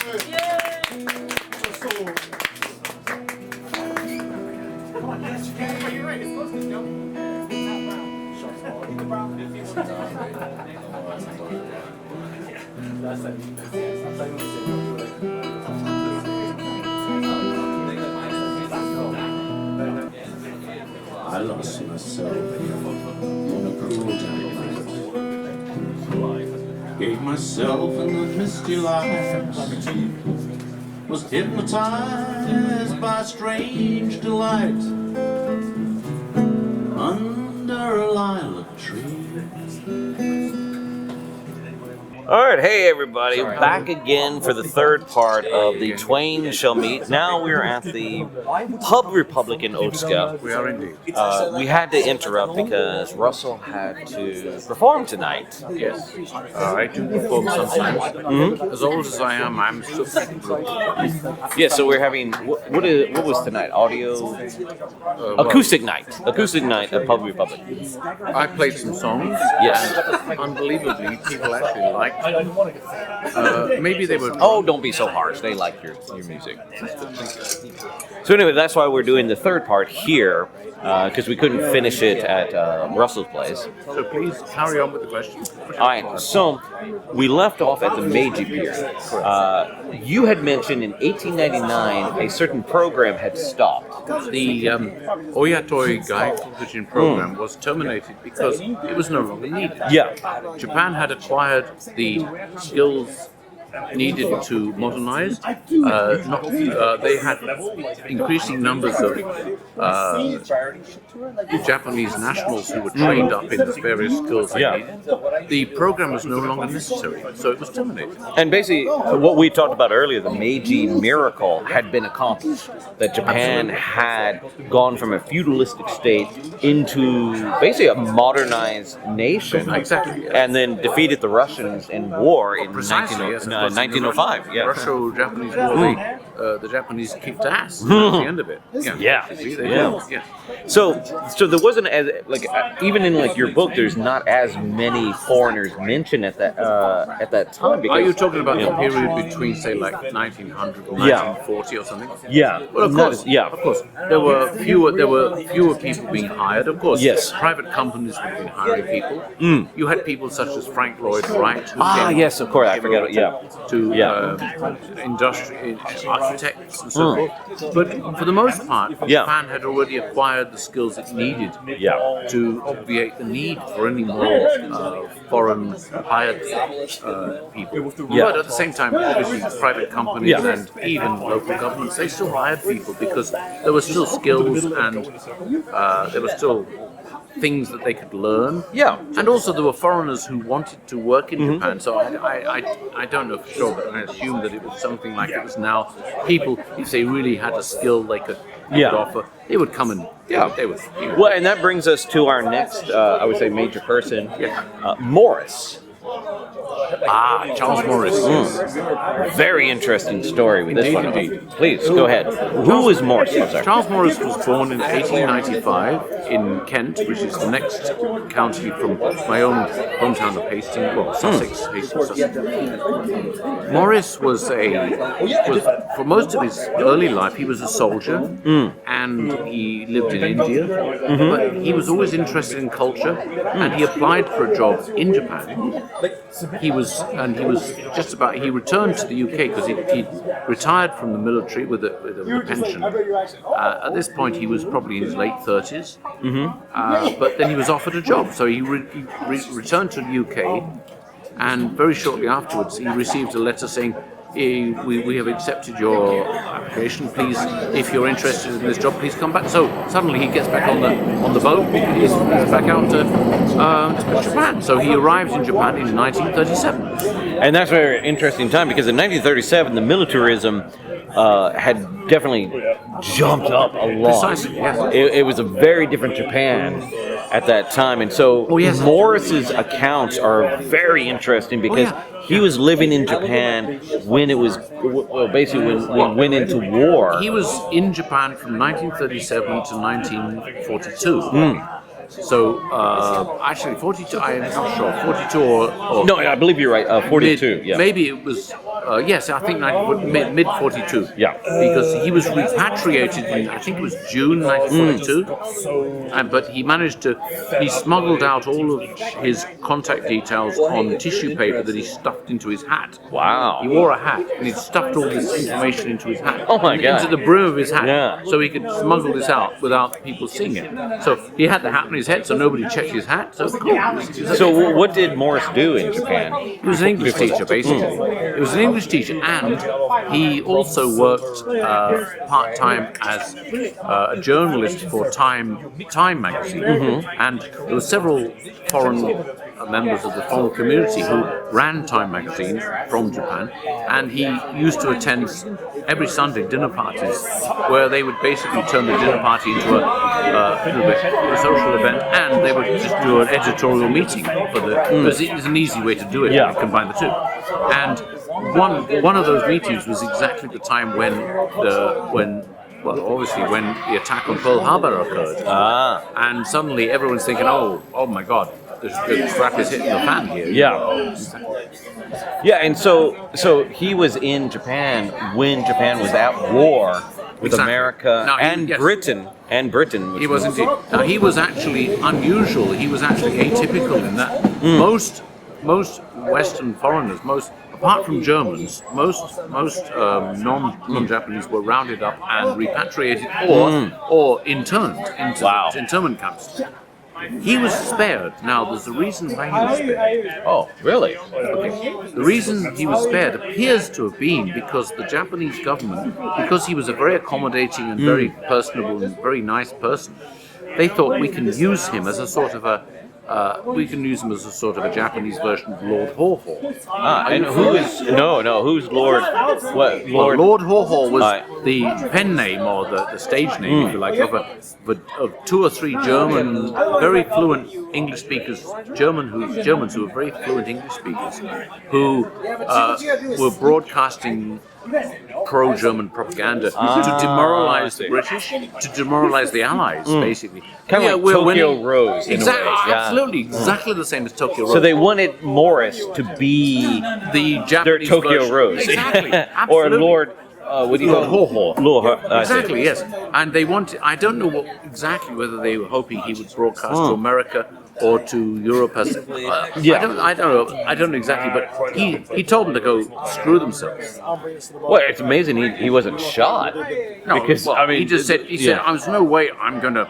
I lost myself on a cruel diamond. Gave myself in the misty lights. Was hypnotized by strange delight under a lilac tree. All right, hey everybody, back again for the third part of the Twain Shall Meet. Now we're at the Pub Republic in Otska. We are indeed. We had to interrupt because Russell had to perform tonight. Yes. I do perform sometimes. Mm-hmm. As old as I am, I'm still Yeah, so we're having, what was tonight? Audio? Acoustic night. Acoustic night at Pub Republic. I played some songs. Yes. And unbelievably, people actually liked. Maybe they were. Oh, don't be so harsh. They like your music. So anyway, that's why we're doing the third part here, because we couldn't finish it at Russell's place. So please carry on with the question. All right, so we left off at the Meiji Pier. You had mentioned in 1899 a certain program had stopped. The Oyatoi Gaikokujin Vision program was terminated because it was no longer needed. Yeah. Japan had acquired the skills needed to modernize. They had increasing numbers of Japanese nationals who were trained up in the various skills they needed. The program was no longer necessary, so it was terminated. And basically, what we talked about earlier, the Meiji miracle had been accomplished. That Japan had gone from a feudalistic state into basically a modernized nation. Exactly. Yes. And then defeated the Russians in war in Precisely, yes, 1905. Yeah. Russo-Japanese War. The Japanese kicked ass at the end of it. Yeah. See, they did. Yeah. So there wasn't as even in your book, there's not as many foreigners mentioned at that time. Because, are you talking about the period between, say, like 1900 or 1940 or something? Yeah. Well, of course. Of course. There were fewer people being hired. Of course. Yes. Private companies would have been hiring people. You had people such as Frank Lloyd Wright. Who yes, of course. I forgot it. Yeah. To industrial architects and so forth. But for the most part, Japan had already acquired the skills it needed to obviate the need for any more foreign hired people. But at the same time, obviously, private companies and even local governments, they still hired people because there were still skills and there were still things that they could learn. Yeah. And also there were foreigners who wanted to work in Japan. So I don't know for sure, but I assume that it was something like it was now. People, if they really had a skill they could offer, they would come and they would. Well, and that brings us to our next, I would say, major person, Morris. Charles Morris. Very interesting story with this one. Indeed. Please, go ahead. Who was Morris? Charles Morris was born in 1895 in Kent, which is the next county from my own hometown of Hastings, Sussex. Morris was for most of his early life, he was a soldier, and he lived in India, but he was always interested in culture, and he applied for a job in Japan. He returned to the UK because he retired from the military with a pension. At this point, he was probably in his late 30s, but then he was offered a job, so he returned to the UK, and very shortly afterwards, he received a letter saying, we have accepted your application. Please, if you're interested in this job, please come back. So suddenly he gets back on the boat. He's back out to Japan. So he arrives in Japan in 1937. And that's a very interesting time because in 1937 the militarism had definitely jumped up a lot. Precisely, yes. It was a very different Japan at that time, and so Morris's accounts are very interesting because he was living in Japan when it was basically when we went into war. He was in Japan from 1937 to 1942. So, actually, 42, I'm not sure, 42 or... No, I believe you're right, 42, Maybe it was Yes, I think mid 42. Yeah. Because he was repatriated in, I think it was June 1942. But he smuggled out all of his contact details on tissue paper that he stuffed into his hat. Wow. He wore a hat and he stuffed all this information into his hat. Oh my God. Into the brim of his hat. Yeah. So he could smuggle this out without people seeing it. So he had the hat on his head so nobody checked his hat. So what did Morris do in Japan? He was an English teacher, basically. He was an English teacher, and he also worked part-time as a journalist for Time magazine. And there were several foreign members of the foreign community who ran Time magazine from Japan, and he used to attend every Sunday dinner parties where they would basically turn the dinner party into a social event, and they would just do an editorial meeting because it's an easy way to do it. You combine the two. And one of those meetings was exactly the time when the attack on Pearl Harbor occurred. And suddenly everyone's thinking, oh my God, the crap is hitting the fan here. Yeah. Yeah, and so he was in Japan when Japan was at war with America Britain. And Britain. He was indeed. Now, he was actually unusual. He was actually atypical in that most Western foreigners, apart from Germans, most non-Japanese were rounded up and repatriated or interned into internment camps. He was spared. Now, there's a reason why he was spared. Oh, really? Okay. The reason he was spared appears to have been because the Japanese government, because he was a very accommodating and very personable and very nice person, they thought we can use him as a sort of a Japanese version of Lord Haw-Haw. And who's Lord? What? Lord Haw-Haw was the pen name or the stage name, if you like, of 2 or 3 German, very fluent English speakers, Germans who were very fluent English speakers, who were broadcasting pro-German propaganda to demoralize the British, to demoralize the Allies, basically. Kind of like Tokyo Rose. Exactly, absolutely, exactly the same as Tokyo Rose. So they wanted Morris to be the Japanese their Tokyo version. Rose. Exactly, Or Lord... what do you call Haw-Haw. Exactly, yes. And they wanted, I don't know exactly whether they were hoping he would broadcast to America or to Europe as I don't know exactly, but he told them to go screw themselves. Well, it's amazing he wasn't shot. No, because he just said there's no way I'm going to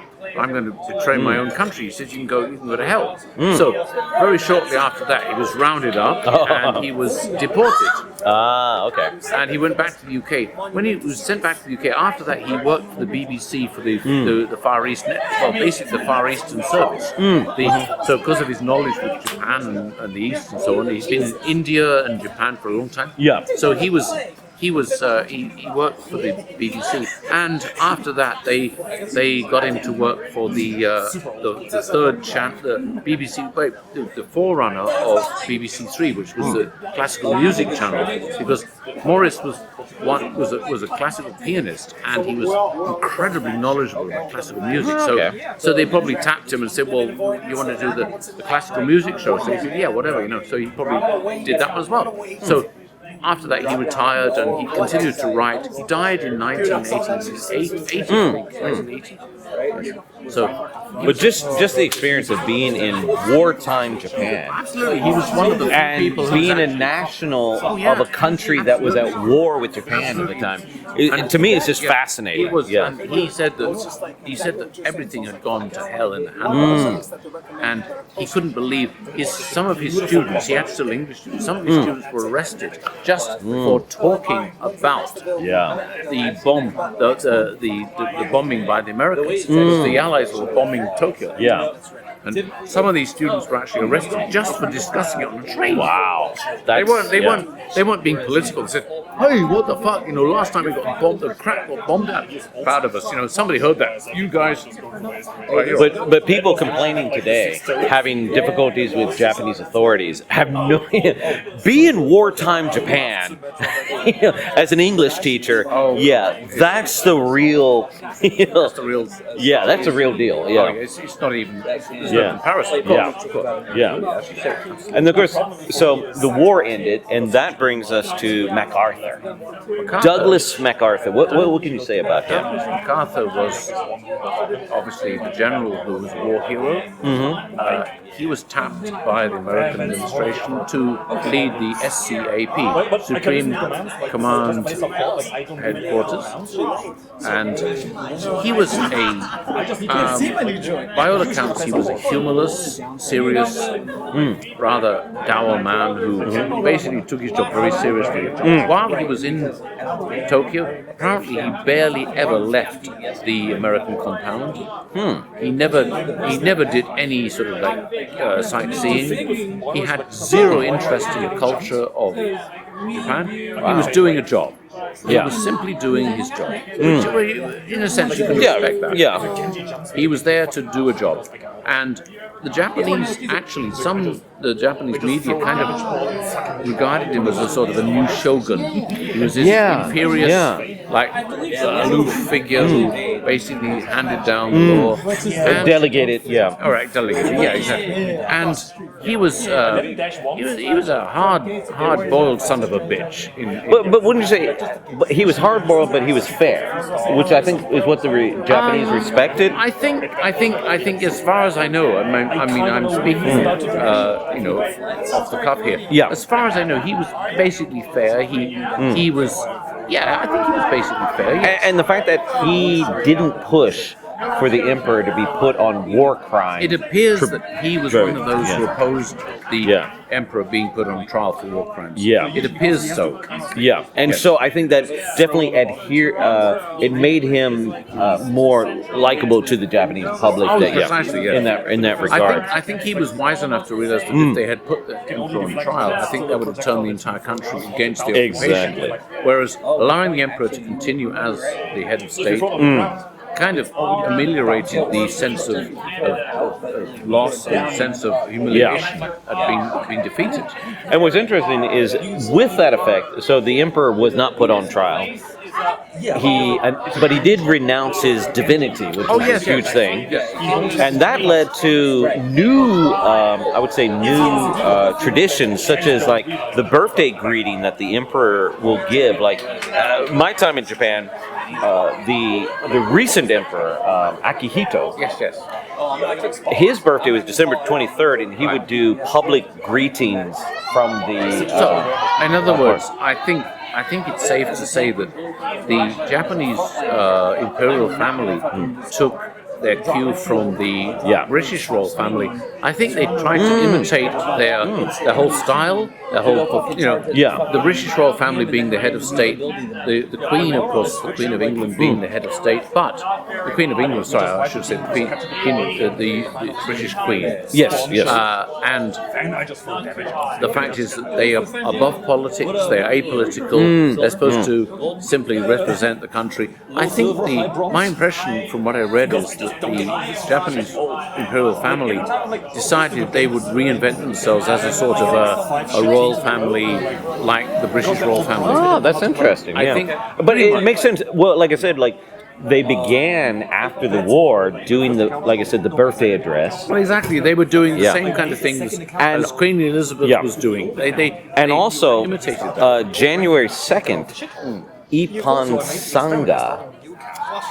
betray my own country. He said you can go to hell. So very shortly after that he was rounded up and he was deported. Okay. And he went back to the UK. When he was sent back to the UK, after that he worked for the BBC for the Far East, basically the Far Eastern Service. So because of his knowledge with Japan and the East and so on, he's been in India and Japan for a long time. Yeah. So he worked for the BBC, and after that they got him to work for the third channel, the BBC, the forerunner of BBC Three, which was the classical music channel, because Morris was a classical pianist and he was incredibly knowledgeable about classical music. So they probably tapped him and said, "Well, you want to do the classical music show?" So he said, "Yeah, whatever, So he probably did that as well. So after that, he retired and he continued to write. He died in 1980. So, but just the experience of being in wartime Japan, absolutely, he was one of the few people who being a national of a country that was at war with Japan at the time. To me, it's just fascinating. It was, and he said that everything had gone to hell in the handbasket, and he couldn't believe some of his students. He had still English students. Some of his students were arrested just for talking about the bombing by the Americans. The Allies were bombing Tokyo. Yeah. And some of these students were actually arrested just for discussing it on the train. Wow. They weren't being political. They said, "Hey, what the fuck? Last time we got bombed, the crap got bombed out of us. Somebody heard that. You guys." But people complaining today, having difficulties with Japanese authorities, have no. Be in wartime Japan, as an English teacher. That's the real. That's the real. Yeah, that's a real deal. Yeah. It's not even. There's There's no comparison. Of course. Yeah. And of course, so the war ended, and that brings us to MacArthur. Douglas MacArthur. What can you say about him? MacArthur was obviously the general who was a war hero. He was tapped by the American administration to lead the SCAP, Supreme Command Headquarters, and he was by all accounts, he was a humorless, serious, rather dour man who basically took his job very seriously. While he was in Tokyo, apparently he barely ever left the American compound. He never did any sort of sightseeing. He had zero interest in the culture of Japan. He was doing a job. He was simply doing his job. Which, in a sense, you can respect that. Yeah. He was there to do a job. And the Japanese, actually, the Japanese media kind of regarded him as a sort of a new shogun. He was this imperious, aloof figure who basically handed down the law. Delegated, All right, delegated, exactly. And he was a hard-boiled son of a bitch. But wouldn't you say he was hard-boiled, but he was fair, which I think is what the Japanese respected? I think, as far as I know, I mean, I'm speaking, off the cuff here. Yeah. As far as I know, he was basically fair. He was. Yeah, I think he was basically fair. Yes. And the fact that he didn't push for the emperor to be put on war crimes. It appears that he was one of those who opposed the emperor being put on trial for war crimes. Yeah. It appears so. Yeah. And so I think that definitely it made him more likable to the Japanese public. Precisely, in that regard. I think he was wise enough to realize that if they had put the emperor on trial, I think that would have turned the entire country against the occupation. Exactly. Whereas allowing the emperor to continue as the head of state kind of ameliorated the sense of loss and sense of humiliation at being defeated. And what's interesting is, with that effect, so the emperor was not put on trial. But he did renounce his divinity, which was a huge thing, and that led to new traditions, such as like the birthday greeting that the emperor will give. Like my time in Japan, the recent emperor Akihito. His birthday was December 23rd, and he would do public greetings from the. In other words, I think it's safe to say that the Japanese imperial family took their cue from the British royal family. I think they tried to imitate their whole style, their whole, the British royal family being the head of state, the Queen, of course, the Queen of England being the head of state, but the Queen of England, I should say, the British Queen. Yes. And the fact is that they are above politics, they are apolitical, they're supposed to simply represent the country. I think my impression from what I read is that the Japanese imperial family decided they would reinvent themselves as a sort of a royal family like the British royal family. Oh, that's interesting. I think, but it makes sense. Well, like I said, they began after the war doing the birthday address. Well, exactly. They were doing the same kind of things as Queen Elizabeth was doing. They also imitated that. January 2nd, Ippan Sanga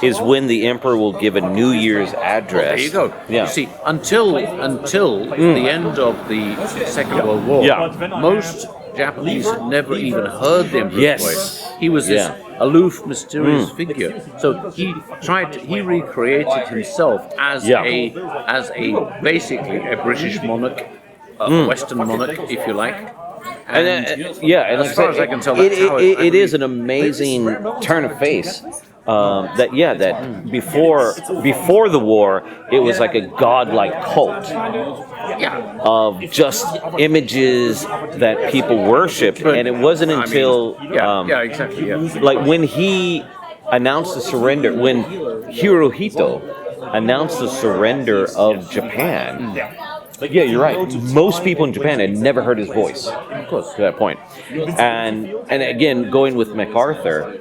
is when the emperor will give a New Year's address. There you go. Yeah. You see, until the end of the Second World War, most Japanese had never even heard the emperor's voice. He was this aloof, mysterious figure. So he recreated himself as basically a British monarch, a Western monarch, if you like. And as far as I can tell, it is an amazing turn of face. That before the war, it was like a godlike cult of just images that people worshipped, and it wasn't until like when he announced the surrender, when Hirohito announced the surrender of Japan. Yeah, you're right. Most people in Japan had never heard his voice, of course, to that point. And again, going with MacArthur,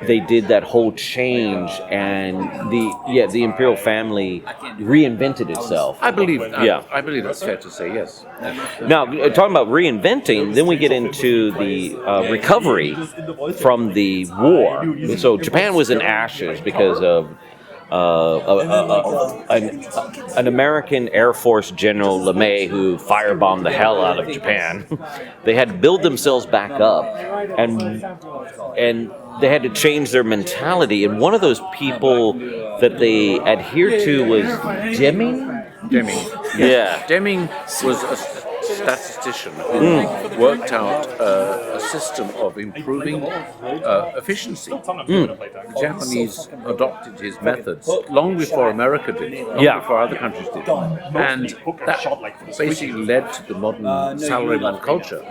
they did that whole change, and the imperial family reinvented itself. I believe that's fair to say. Yes. Now, talking about reinventing, then we get into the recovery from the war. So Japan was in ashes because of an American Air Force General LeMay who firebombed the hell out of Japan. They had to build themselves back up, and they had to change their mentality. And one of those people that they adhered to was Deming. Yeah. Deming was a statistician who worked out a system of improving efficiency. The Japanese adopted his methods long before America did, long before other countries did. And that basically led to the modern salaryman culture.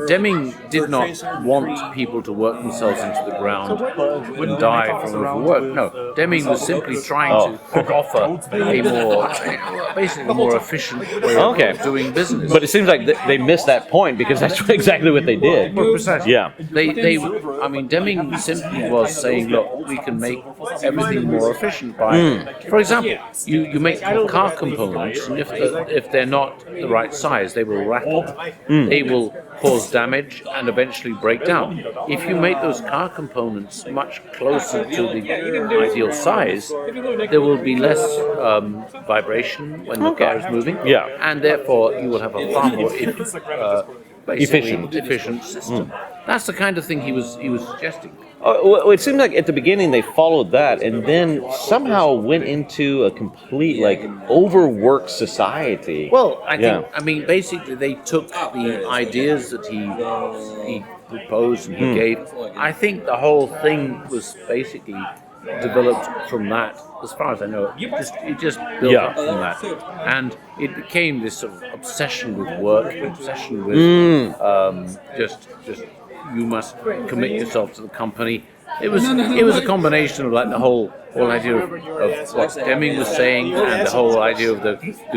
Deming did not want people to work themselves into the ground and die from overwork. No, Deming was simply trying to offer a more efficient way of doing business. But it seems like they missed that point, because that's exactly what they did. Well, precisely. Yeah. Deming simply was saying, look, we can make everything more efficient by, for example, you make car components, and if they're not the right size, they will rattle. They will cause damage and eventually break down. If you make those car components much closer to the ideal size, there will be less vibration when the car is moving, and therefore you will have a far more efficient system. That's the kind of thing he was suggesting. Well, it seemed like at the beginning they followed that, and then somehow went into a complete overworked society. Well, I mean, basically they took the ideas that he proposed and he gave. I think the whole thing was basically developed from that. As far as I know, it just built up from that, and it became this sort of obsession with work, obsession with just you must commit yourself to the company. It was a combination of the whole idea of what Deming was saying, and the whole idea of the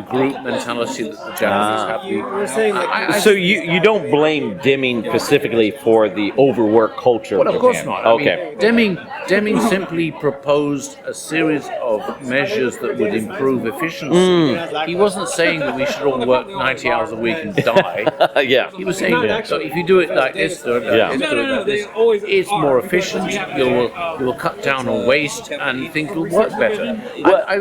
group mentality that the Japanese have. So you don't blame Deming specifically for the overwork culture? Well, of course not. Okay. I mean, Deming simply proposed a series of measures that would improve efficiency. He wasn't saying that we should all work 90 hours a week and die. He was saying that so if you do it like this, do it like this, it's more efficient. You will cut down on waste, and think it'll work better.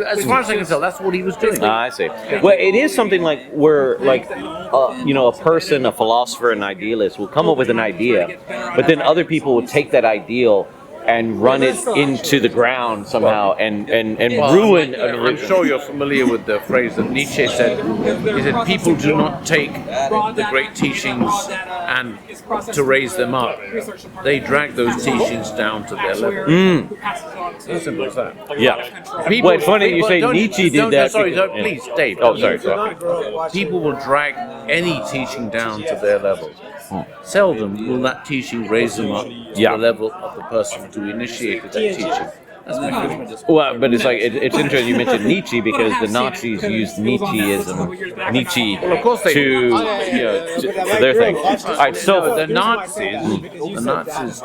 As far as I can tell, that's what he was doing. I see. Well, it is something where a person, a philosopher, an idealist will come up with an idea, but then other people will take that ideal and run it into the ground somehow and ruin. I'm sure you're familiar with the phrase that Nietzsche said. He said, people do not take the great teachings and to raise them up. They drag those teachings down to their level. As simple as that. Well, it's funny you say Nietzsche did that. Please, Dave. Oh, sorry. People will drag any teaching down to their level. Seldom will that teaching raise them up to the level of the person who initiated that teaching. Well, but it's it's interesting you mentioned Nietzsche, because the Nazis used Nietzscheism, to their thing. All right, so the Nazis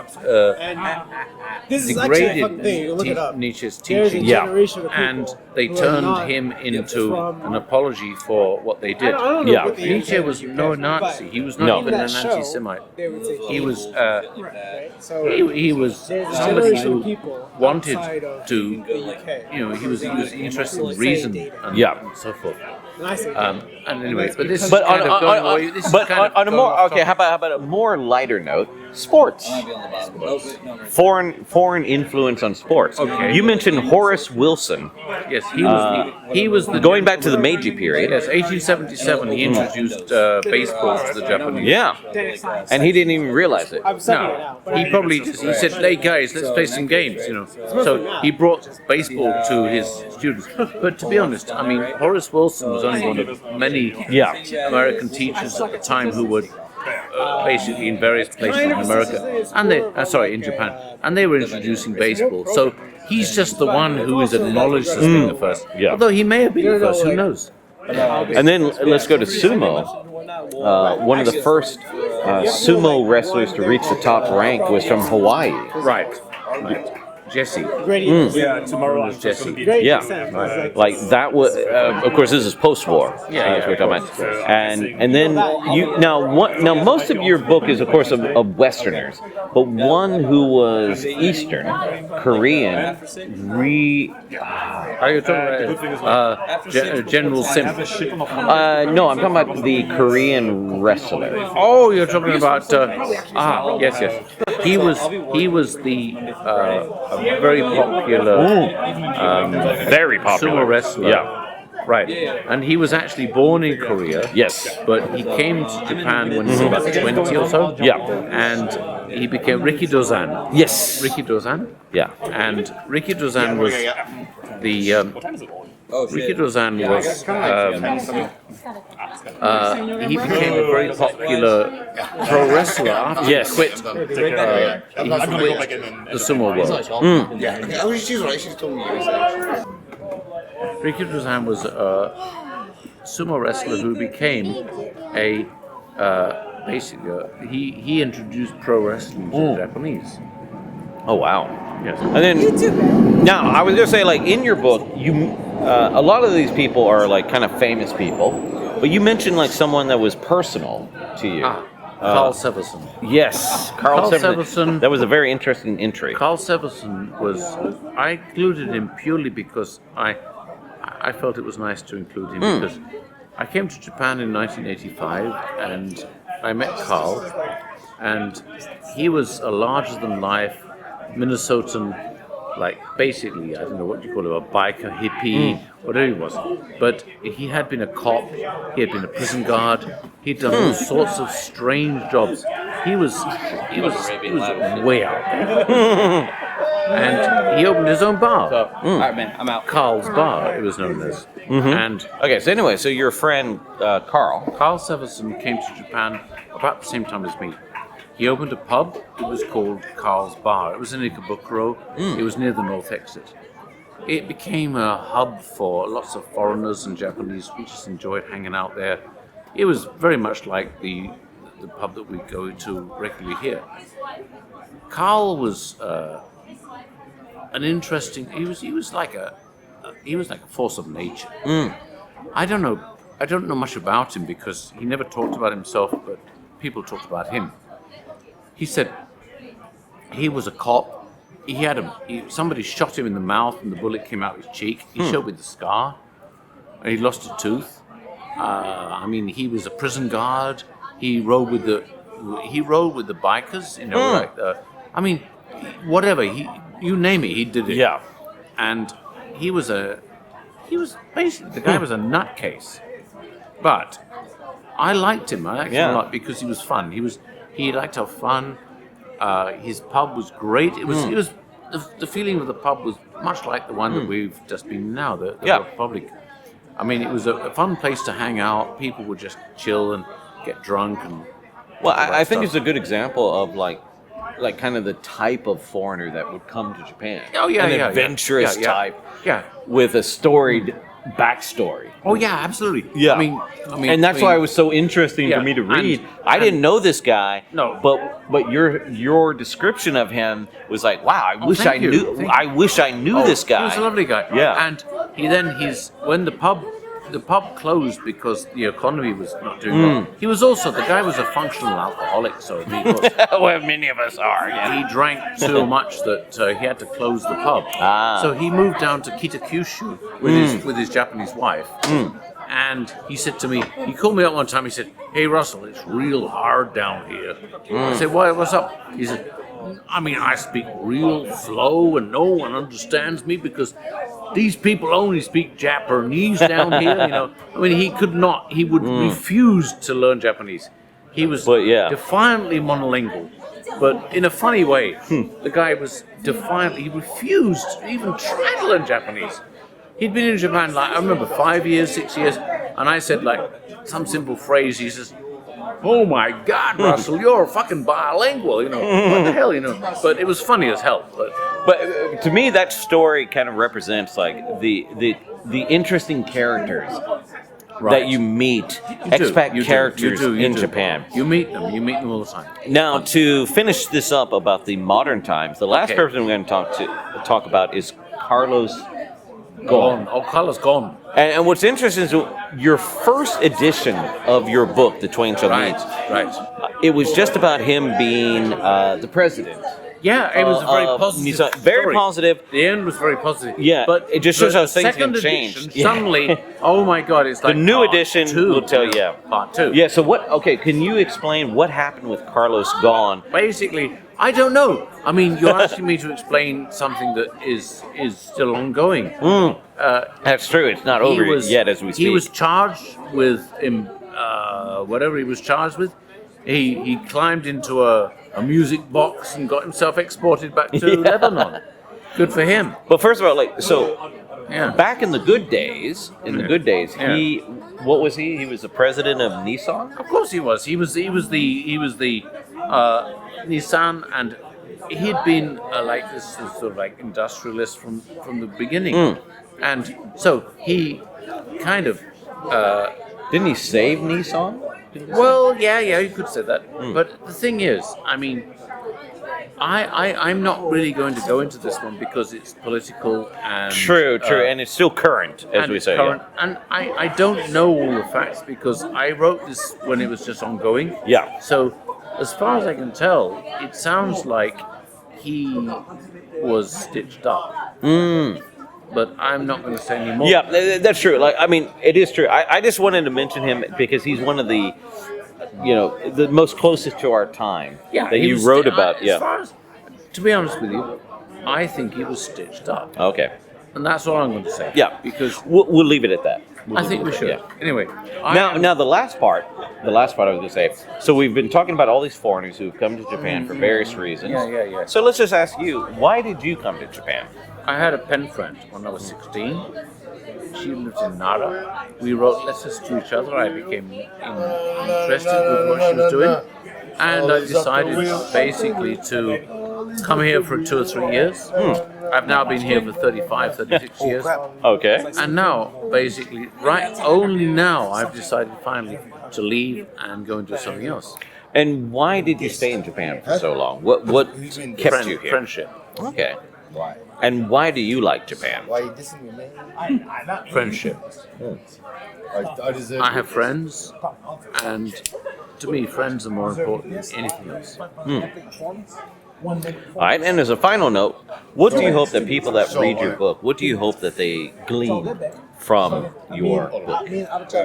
degraded Nietzsche's teaching, and they turned him into an apology for what they did. Nietzsche was no Nazi. He was not even an anti-Semite. He was he was somebody who wanted to, he was interested in reason and so forth. And anyway, but this is kind of going away. On a more how about a more lighter note? Sports. Foreign influence on sports. Okay. You mentioned Horace Wilson. Yes, he was the going back to the Meiji period. Yes, 1877. He introduced baseball to the Japanese. Yeah, and he didn't even realize it. No, he probably he said, "Hey guys, let's play some games." So he brought baseball to his students. But to be honest, I mean, Horace Wilson was only one of many American teachers at the time who were basically in various places in America, and in Japan, and they were introducing baseball. So he's just the one who is acknowledged as being the first. Although he may have been the first, who knows? And then let's go to sumo. One of the first sumo wrestlers to reach the top rank was from Hawaii. Right. Jesse. Yeah, tomorrow was Jesse. Yeah, like that was. Of course, this is post-war. That's what we're talking about. And then you now most of your book is, of course, of Westerners, but one who was Eastern, Korean, Are you talking about General Sim? No, I'm talking about the Korean wrestler. Oh, you're talking about yes. He was the very popular sumo wrestler. Yeah. Right. And he was actually born in Korea. Yes. But he came to Japan when he was about 20 or so. Yeah. And he became Rikidozan. Yes. Rikidozan. Yeah. And Rikidozan was the Rikidozan was he became a very popular pro wrestler after he quit the sumo world. Yeah, she's right. She's told me. Rikidozan was a sumo wrestler who became a basically he introduced pro wrestling to the Japanese. Oh wow. Yes. And then now I was gonna say, like, in your book, you a lot of these people are like kind of famous people, but you mentioned like someone that was personal to you. Karl Severson. Yes, Karl Severson. That was a very interesting entry. Karl Severson was. I included him purely because I felt it was nice to include him because I came to Japan in 1985 and I met Karl, and he was a larger-than-life Minnesotan, like basically, I don't know what you call it, a biker, hippie, whatever he was. But he had been a cop, he had been a prison guard, he'd done all sorts of strange jobs. He was way out there. And he opened his own bar. All right, man, I'm out. Karl's Bar, it was known as. And Okay, so anyway, so your friend Karl. Karl Severson came to Japan about the same time as me. He opened a pub. It was called Karl's Bar. It was in Ikebukuro. It was near the north exit. It became a hub for lots of foreigners and Japanese who just enjoyed hanging out there. It was very much like the pub that we go to regularly here. Karl was an interesting. He was like a force of nature. I don't know much about him because he never talked about himself, but people talked about him. He said he was a cop. Somebody shot him in the mouth and the bullet came out his cheek. He showed me the scar. And he lost a tooth. I mean, he was a prison guard. He rode with the bikers. You know, I mean, whatever. You name it, he did it. Yeah. And he was basically, the guy was a nutcase. But I liked him. I liked him a lot because he was fun. He liked to have fun. His pub was great. It was the feeling of the pub was much like the one that we've just been now, the Republic. I mean, it was a fun place to hang out. People would just chill and get drunk and. Well, I think it's a good example of like kind of the type of foreigner that would come to Japan. Oh yeah, an adventurous type. Yeah. With a storied backstory. Oh yeah, absolutely. Yeah. I mean, and that's why it was so interesting for me to read. I didn't know this guy. No. But your description of him was like, wow, I wish I knew this guy. He was a lovely guy. Yeah. And when the pub closed because the economy was not doing well. He was also, the guy was a functional alcoholic, so he was, well, many of us are. Yeah. he drank so much that he had to close the pub. So he moved down to Kitakyushu with his Japanese wife. And he said to me, he called me up one time, he said, "Hey Russell, it's real hard down here." I said, "What's up?" He said, "I mean, I speak real slow and no one understands me because these people only speak Japanese down here, you know." I mean, he would refuse to learn Japanese. He was defiantly monolingual, but in a funny way. The guy was defiantly, he refused to even try to learn Japanese. He'd been in Japan, like, I remember 5 years, 6 years, and I said, like, some simple phrase. He says, "Oh my God, Russell, you're fucking bilingual, you know, what the hell, you know." But it was funny as hell. But to me, that story kind of represents like the interesting characters that you meet expat characters in Japan. You meet them all the time. Now, to finish this up about the modern times, the last person we're going to talk about is Carlos Ghosn. Oh, Carlos Ghosn. And what's interesting is your first edition of your book, The Twain Shall Meet. Right. It was just about him being the president. Yeah, it was a very positive story. Very positive. The end was very positive. Yeah, but it just shows how things can change. Edition, suddenly, oh my God, it's like the new edition will tell you. Part 2. Yeah. So what? Okay, can you explain what happened with Carlos Ghosn? Basically, I don't know. I mean, you're asking me to explain something that is still ongoing. That's true. It's not over yet as we speak. He was charged with whatever he was charged with. He climbed into a music box and got himself exported back to Lebanon. Good for him. But first of all, back in the good days, he, what was he? He was the president of Nissan? Of course he was. He was the Nissan, and he'd been like this sort of like industrialist from the beginning. And so he kind of didn't he save Nissan? Well, yeah, you could say that. But the thing is, I mean, I'm not really going to go into this one because it's political and true, and it's still current, as we say. Current, and I don't know all the facts because I wrote this when it was just ongoing. Yeah. So, as far as I can tell, it sounds like he was stitched up. But I'm not going to say any more. Yeah, that's true. Like, I mean, it is true. I just wanted to mention him because he's one of the, the most closest to our time that you wrote about. As far as, to be honest with you, I think he was stitched up. Okay. And that's all I'm going to say. Yeah, because we'll leave it at that. I think we should. Yeah. Anyway. Now the last part I was going to say. So we've been talking about all these foreigners who've come to Japan for various reasons. Yeah. So let's just ask you, why did you come to Japan? I had a pen friend when I was 16. She lived in Nara. We wrote letters to each other. I became interested with what she was doing. And I decided basically to come here for 2 or 3 years. I've now been here for 35, 36 years. Okay. And now, basically, only now, I've decided finally to leave and go and do something else. And why did you stay in Japan for so long? What kept you here? Friendship. Okay. And why do you like Japan? Friendship. I have friends, and to me, friends are more important than anything else. All right, and as a final note, what do you hope that people that read your book, what do you hope that they glean from your book?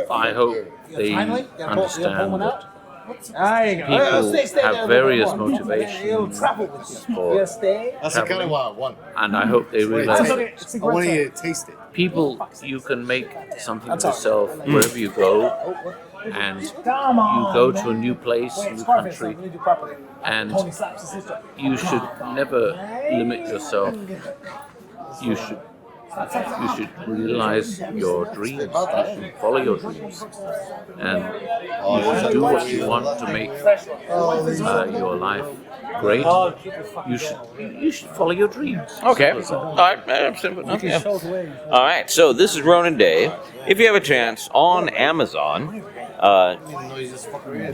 I hope they understand that people have various motivations for traveling, and I hope they realize that people, you can make something of yourself wherever you go, and you go to a new place, a new country, and you should never limit yourself. You should realize your dreams. You should follow your dreams, and you should do what you want to make your life great. You should follow your dreams. Okay. All right. Okay. All right. So this is Ronan Day. If you have a chance on Amazon,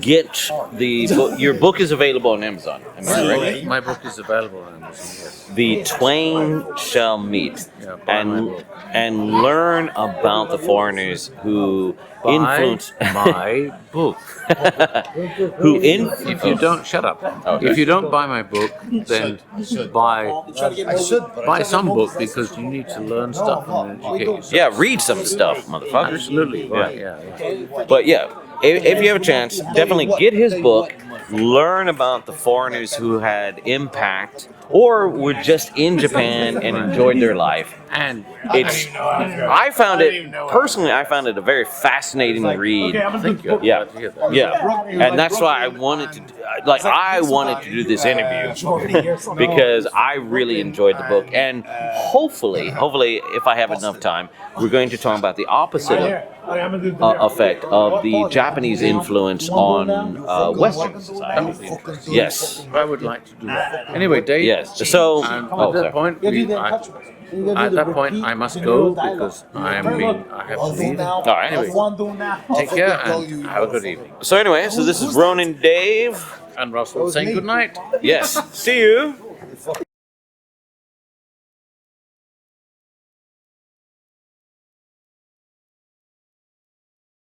get the book. Your book is available on Amazon. Am I right? My book is available on Amazon. Yes. The Twain Shall Meet, and learn about the foreigners who influence my book. If you don't shut up, if you don't buy my book, then buy some book because you need to learn stuff and educate yourself. Yeah, read some stuff, motherfucker. Absolutely, right? Yeah. But yeah, if you have a chance, definitely get his book. Learn about the foreigners who had impact or were just in Japan and enjoyed their life. And I found it a very fascinating read. Thank you. Yeah, and that's why I wanted to do this interview because I really enjoyed the book, and hopefully, if I have enough time, we're going to talk about the opposite effect of the Japanese influence on Western society. Yes, I would like to do that. Anyway, Dave, Yes. So And at that point, at that point, I must go because I have to leave. All right. Anyway, take care and have a good evening. So anyway, so this is Ronan Dave And Russell saying good night. Yes. See you.